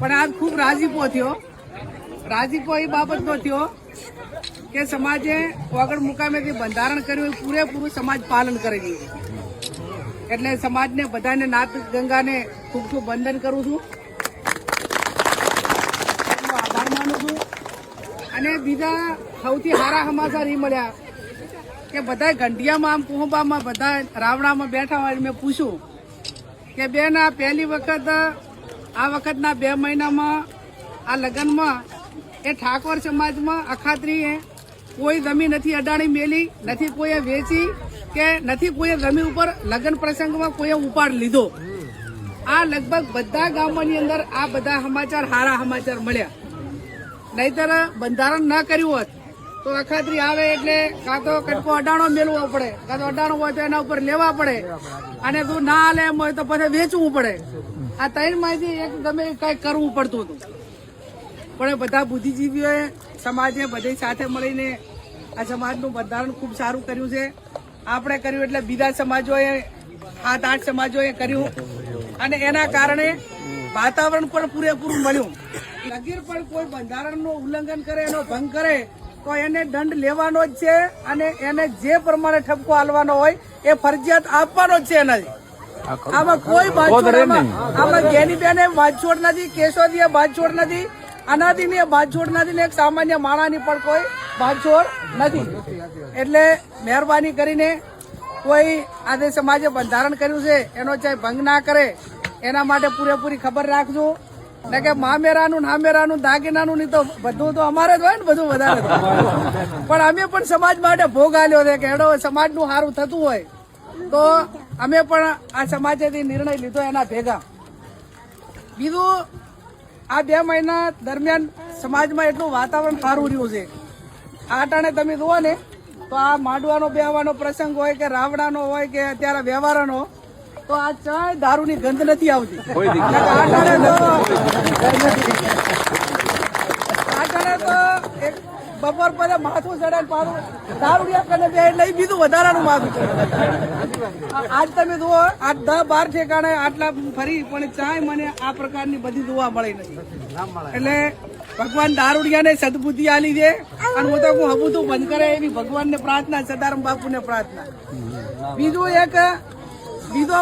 પણ આજ ખૂબ રાજીપો થયો. રાજીપો એ બાબતનો થયો કે સમાજે વગર મુકામેથી બંધારણ કર્યું એ પૂરેપૂરું સમાજ પાલન કરી દીધું. એટલે સમાજને બધાને નાથ ગંગાને ખૂબ ખૂબ વંદન કરું છું, આભાર માનું છું. અને બીજા સૌથી સારા સમાચાર એ મળ્યા કે બધા ઘંટિયામાં આમ કુંભામાં બધા રાવણામાં બેઠા હોય. મેં પૂછ્યું કે બેન આ પહેલી વખત આ વખતના 2 મહિનામાં આ લગ્નમાં એ ઠાકોર સમાજમાં અખાત્રીએ કોઈ જમીન નથી અડાણી મેલી, નથી કોઈએ વેચી કે નથી કોઈએ જમીન ઉપર લગ્ન પ્રસંગમાં કોઈએ ઉપાડ લીધો. આ લગભગ બધા ગામોની અંદર આ બધા સમાચાર સારા સમાચાર મળ્યા. નહીતર બંધારણ ના કર્યું હોત તો અખાત્રી આવે એટલે કાં તો કટકો અડાણો મેળવો પડે, કાં તો અડાણો હોય તો એના ઉપર લેવા પડે, અને તું ના હાલે એમ હોય તો પછી વેચવું પડે. આ 3 માંથી એક ગમે કઈ કરવું પડતું હતું. પણ બધા બુદ્ધિજીવીઓએ સમાજે બધી સાથે મળીને આ સમાજનું બંધારણ ખૂબ સારું કર્યું છે. આપણે કર્યું એટલે બીજા સમાજોએ 7-8 સમાજોએ કર્યું, અને એના કારણે વાતાવરણ પણ પૂરેપૂરું મળ્યું. લગીર પણ કોઈ બંધારણનું ઉલ્લંઘન કરે, એનો ભંગ કરે તો એને દંડ લેવાનો જ છે, અને એને જે પ્રમાણે ઠપકો આલવાનો હોય એ ફરજિયાત આપવાનો જ છે. એનાથી આમાં કોઈ બાંધછોડ, આમાં ગેનીબેને બાંધછોડ નથી, કેશોદીએ બાંધછોડ નથી, અનાદિની બાંધછોડ નથી, ને એક સામાન્ય માણસની પણ કોઈ બાંધછોડ નથી. એટલે મહેરબાની કરીને કોઈ આજે સમાજે બંધારણ કર્યું છે એનો ચાહે ભંગ ના કરે, એના માટે પૂરેપૂરી ખબર રાખજો. ને કે મામેરાનું નામેરાનું દાગીનાનું નહીં તો બધું તો અમારે જ હોય ને, બધું વધારે. પણ અમે પણ સમાજ માટે ભોગ આલ્યો છે કે એડો સમાજનું સારું થતું હોય તો અમે પણ આ સમાજેથી નિર્ણય લીધો એના ભેગા. બીજું, આ 2 મહિના દરમિયાન સમાજમાં એટલું વાતાવરણ સારું રહ્યું છે. આ ટાણે તમે જુઓ ને તો આ માંડવાનો બેહવાનો પ્રસંગ હોય કે રાવણાનો હોય કે અત્યારે વ્યવહારનો, તો આ ચાય દારૂની ગંધ નથી આવતી. એક બપોર પછી માથું ચડે પાછું દારૂડિયા કને બે એટલે બીજું વધારાનું માથું ચડે. આજ તમે જુઓ, 8-10-12 ઠેકાણે આટલા ફરી પણ ચાય મને આ પ્રકારની બધી જોવા મળી નથી. એટલે ભગવાન દારૂડિયાને સદબુદ્ધિ આલી છે, અને હું તો હબુતું બંધ કરે એવી ભગવાનને પ્રાર્થના, સદારામ બાપુને પ્રાર્થના. બીજો